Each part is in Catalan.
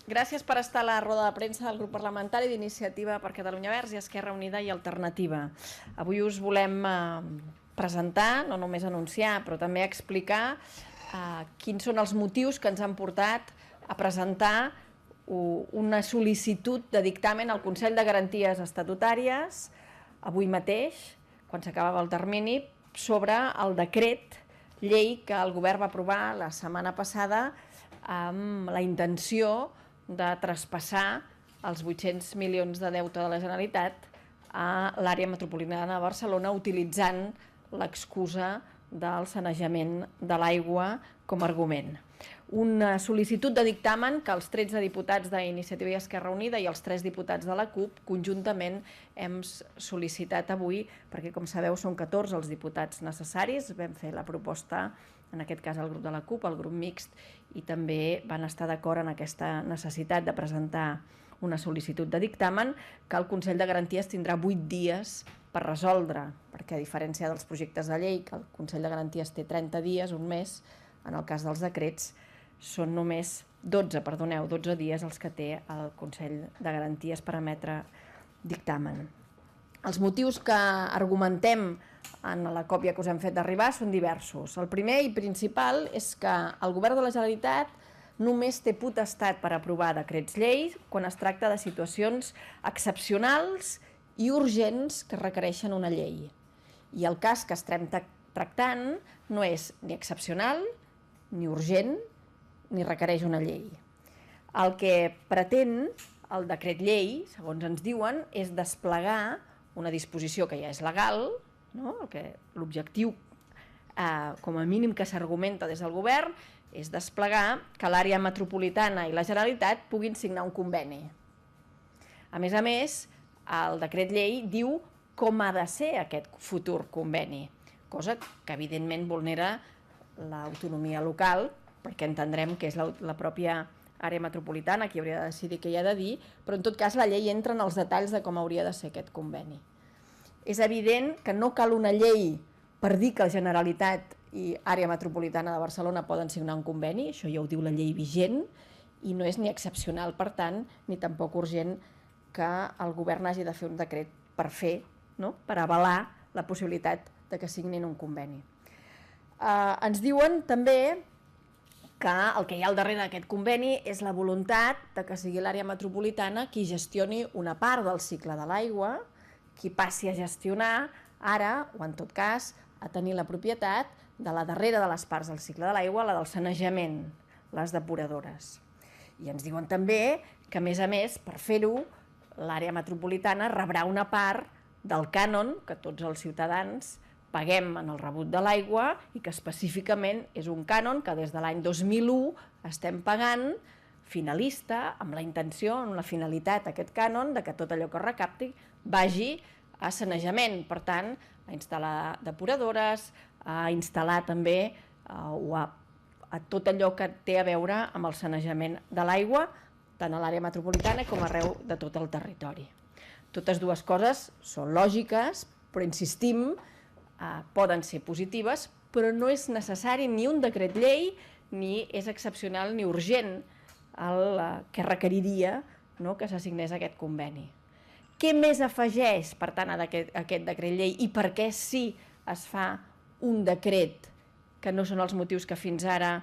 Gràcies per estar a la roda de premsa del grup parlamentari d'Iniciativa per Catalunya Verds i Esquerra Unida i Alternativa. Avui us volem presentar, no només anunciar, però també explicar quins són els motius que ens han portat a presentar una sol·licitud de dictamen al Consell de Garanties Estatutàries avui mateix, quan s'acabava el termini, sobre el decret llei que el govern va aprovar la setmana passada amb la intenció de traspassar els 800 milions de deute de la Generalitat a l'àrea metropolitana de Barcelona utilitzant l'excusa del sanejament de l'aigua com a argument. Una sol·licitud de dictamen que els 13 diputats d'Iniciativa i Esquerra Unida i els 3 diputats de la CUP conjuntament hem sol·licitat avui, perquè com sabeu són 14 els diputats necessaris. Vam fer la proposta, en aquest cas el grup de la CUP, el grup mixt, i també van estar d'acord en aquesta necessitat de presentar una sol·licitud de dictamen que el Consell de Garanties tindrà 8 dies per resoldre, perquè a diferència dels projectes de llei, que el Consell de Garanties té 30 dies, un mes, en el cas dels decrets són només 12 dies els que té el Consell de Garanties per emetre dictamen. Els motius que argumentem en la còpia que us hem fet d'arribar són diversos. El primer i principal és que el Govern de la Generalitat només té potestat per aprovar decrets llei quan es tracta de situacions excepcionals i urgents que requereixen una llei. I el cas que estem tractant no és ni excepcional, ni urgent, ni requereix una llei. El que pretén el decret llei, segons ens diuen, és desplegar una disposició que ja és legal, no? L'objectiu, com a mínim que s'argumenta des del govern, és desplegar que l'àrea metropolitana i la Generalitat puguin signar un conveni. A més, el decret llei diu com ha de ser aquest futur conveni, cosa que evidentment vulnera l'autonomia local, perquè entendrem que és la pròpia àrea metropolitana qui hauria de decidir què hi ha de dir, però en tot cas la llei entra en els detalls de com hauria de ser aquest conveni. És evident que no cal una llei per dir que la Generalitat i àrea metropolitana de Barcelona poden signar un conveni, això ja ho diu la llei vigent, i no és ni excepcional, per tant, ni tampoc urgent que el govern hagi de fer un decret per fer, no? Per avalar la possibilitat de que signin un conveni. Ens diuen també que el que hi ha al darrere d'aquest conveni és la voluntat de que sigui l'àrea metropolitana qui gestioni una part del cicle de l'aigua, qui passi a gestionar ara, o en tot cas, a tenir la propietat de la darrera de les parts del cicle de l'aigua, la del sanejament, les depuradores. I ens diuen també que, a més, per fer-ho, l'àrea metropolitana rebrà una part del cànon que tots els ciutadans paguem en el rebut de l'aigua i que específicament és un cànon que des de l'any 2001 estem pagant finalista, amb la intenció, amb la finalitat aquest cànon, de que tot allò que recapti vagi a sanejament, per tant, a instal·lar depuradores, a instal·lar també a tot allò que té a veure amb el sanejament de l'aigua, tant a l'àrea metropolitana com arreu de tot el territori. Totes dues coses són lògiques, però insistim, poden ser positives, però no és necessari ni un decret llei, ni és excepcional ni urgent el que requeriria que s'assignés aquest conveni. Què més afegeix, per tant, a aquest decret llei i per què sí es fa un decret, que no són els motius que fins ara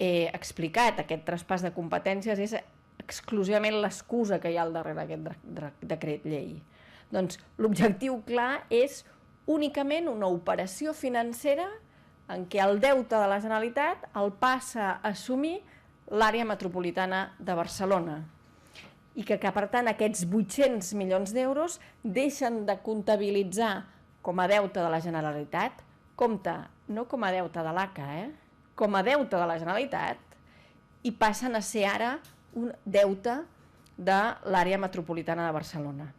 he explicat? Aquest traspàs de competències és exclusivament l'excusa que hi ha al darrere d'aquest decret llei. Doncs l'objectiu clar és únicament una operació financera en què el deute de la Generalitat el passa a assumir l'àrea metropolitana de Barcelona i que per tant aquests 800 milions d'euros deixen de comptabilitzar com a deute de la Generalitat, compte, no com a deute de l'ACA, com a deute de la Generalitat, i passen a ser ara un deute de l'àrea metropolitana de Barcelona.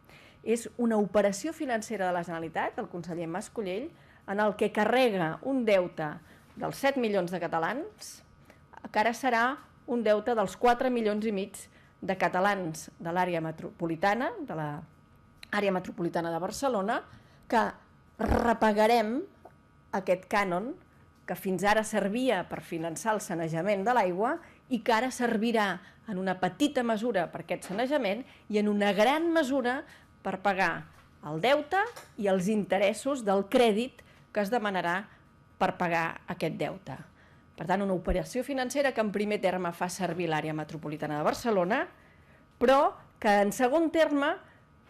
És una operació financera de la Generalitat, el conseller Mas-Colell, en el que carrega un deute dels 7 milions de catalans, que ara serà un deute dels 4 milions i mig de catalans de l'àrea metropolitana, de l'àrea metropolitana de Barcelona, que repagarem aquest cànon que fins ara servia per finançar el sanejament de l'aigua i que ara servirà en una petita mesura per aquest sanejament i en una gran mesura per pagar el deute i els interessos del crèdit que es demanarà per pagar aquest deute. Per tant, una operació financera que en primer terme fa servir l'àrea metropolitana de Barcelona, però que en segon terme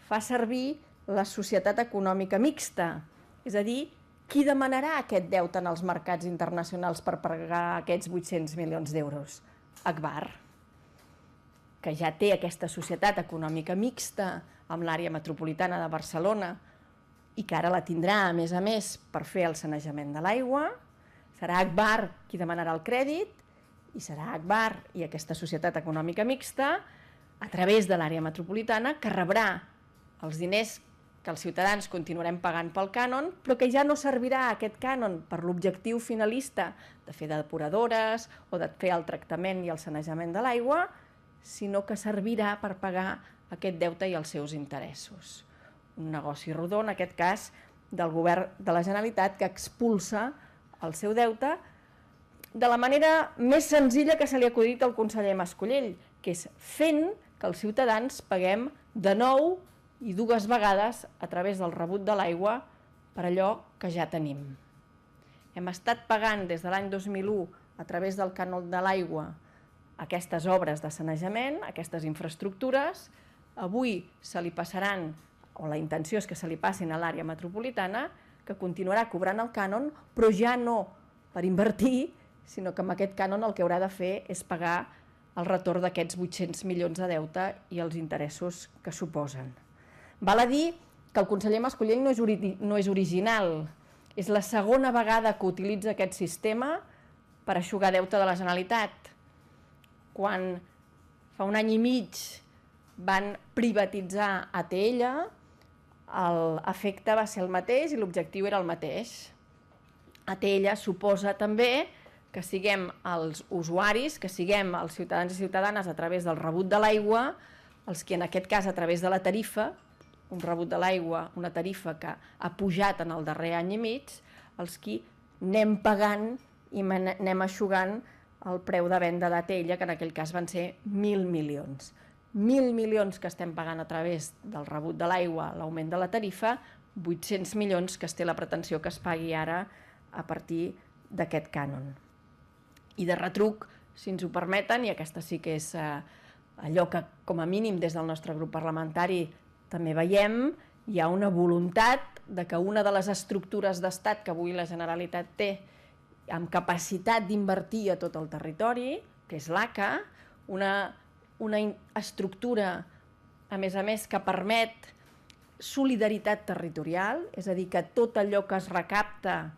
fa servir la societat econòmica mixta, és a dir, qui demanarà aquest deute en els mercats internacionals per pagar aquests 800 milions d'euros? Agbar, que ja té aquesta societat econòmica mixta amb l'àrea metropolitana de Barcelona i que ara la tindrà, a més, per fer el sanejament de l'aigua. Serà Agbar qui demanarà el crèdit i serà Agbar i aquesta societat econòmica mixta, a través de l'àrea metropolitana, que rebrà els diners que els ciutadans continuarem pagant pel cànon, però que ja no servirà aquest cànon per l'objectiu finalista de fer depuradores o de fer el tractament i el sanejament de l'aigua, sinó que servirà per pagar aquest deute i els seus interessos. Un negoci rodó, en aquest cas, del govern de la Generalitat, que expulsa el seu deute de la manera més senzilla que se li ha acudit al conseller Mascolell, que és fent que els ciutadans paguem de nou i dues vegades a través del rebut de l'aigua per allò que ja tenim. Hem estat pagant des de l'any 2001 a través del cànon de l'aigua aquestes obres de sanejament, aquestes infraestructures. Avui se li passaran, o la intenció és que se li passin a l'àrea metropolitana, que continuarà cobrant el cànon, però ja no per invertir, sinó que amb aquest cànon el que haurà de fer és pagar el retorn d'aquests 800 milions de deute i els interessos que suposen. Val a dir que el conseller Mascolell no és original, és la segona vegada que utilitza aquest sistema per eixugar deute de la Generalitat. Quan fa un any i mig van privatitzar ATL, l'efecte va ser el mateix i l'objectiu era el mateix. ATL suposa també que siguem els usuaris, que siguem els ciutadans i ciutadanes a través del rebut de l'aigua, els que en aquest cas a través de la tarifa, un rebut de l'aigua, una tarifa que ha pujat en el darrer any i mig, els qui anem pagant i anem eixugant el preu de venda d'ATL, que en aquell cas van ser 1.000 milions. 1.000 milions que estem pagant a través del rebut de l'aigua, l'augment de la tarifa, 800 milions que es té la pretensió que es pagui ara a partir d'aquest cànon. I de retruc, si ens ho permeten, i aquesta sí que és allò que com a mínim des del nostre grup parlamentari també veiem, hi ha una voluntat de que una de les estructures d'estat que avui la Generalitat té amb capacitat d'invertir a tot el territori, que és l'ACA, una estructura, a més, que permet solidaritat territorial, és a dir, que tot allò que es recapta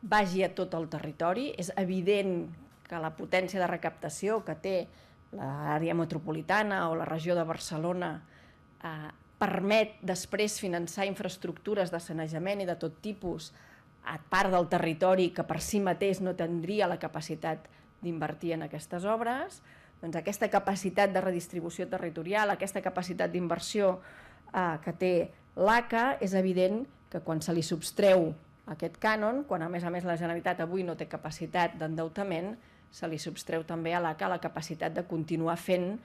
vagi a tot el territori. És evident que la potència de recaptació que té l'àrea metropolitana o la regió de Barcelona permet després finançar infraestructures de sanejament i de tot tipus a part del territori que per si mateix no tindria la capacitat d'invertir en aquestes obres. Doncs aquesta capacitat de redistribució territorial, aquesta capacitat d'inversió que té l'ACA, és evident que quan se li subtreu aquest cànon, quan a més la Generalitat avui no té capacitat d'endeutament, se li subtreu també a l'ACA la capacitat de continuar fent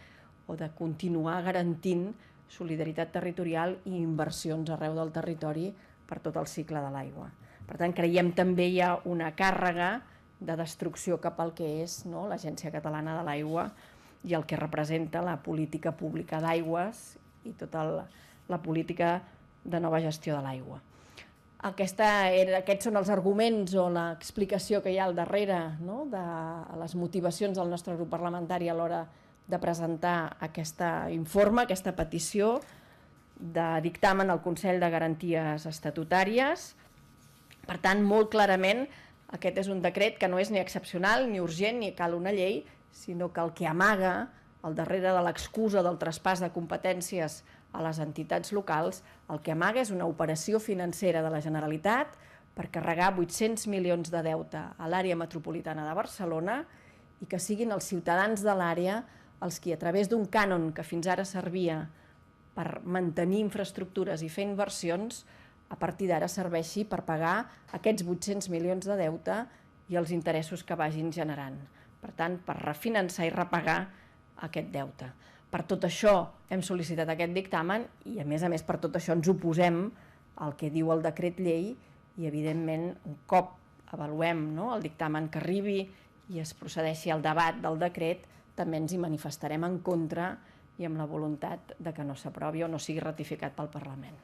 o de continuar garantint solidaritat territorial i inversions arreu del territori per tot el cicle de l'aigua. Per tant, creiem també hi ha una càrrega de destrucció cap al que és l'Agència Catalana de l'Aigua i el que representa la política pública d'aigües i tota la política de nova gestió de l'aigua. Aquests són els arguments o l'explicació que hi ha al darrere de les motivacions del nostre grup parlamentari a l'hora de presentar aquest informe, aquesta petició de dictamen al Consell de Garanties Estatutàries. Per tant, molt clarament, aquest és un decret que no és ni excepcional, ni urgent, ni cal una llei, sinó que el que amaga, al darrere de l'excusa del traspàs de competències a les entitats locals, el que amaga és una operació financera de la Generalitat per carregar 800 milions de deute a l'àrea metropolitana de Barcelona i que siguin els ciutadans de l'àrea els qui, a través d'un cànon que fins ara servia per mantenir infraestructures i fer inversions, a partir d'ara serveixi per pagar aquests 800 milions de deute i els interessos que vagin generant. per tant, per refinançar i repagar aquest deute. Per tot això hem sol·licitat aquest dictamen i, a més, per tot això ens oposem al que diu el decret llei i, evidentment, un cop avaluem el dictamen que arribi i es procedeixi al debat del decret, també ens hi manifestarem en contra i amb la voluntat de que no s'aprovi o no sigui ratificat pel Parlament.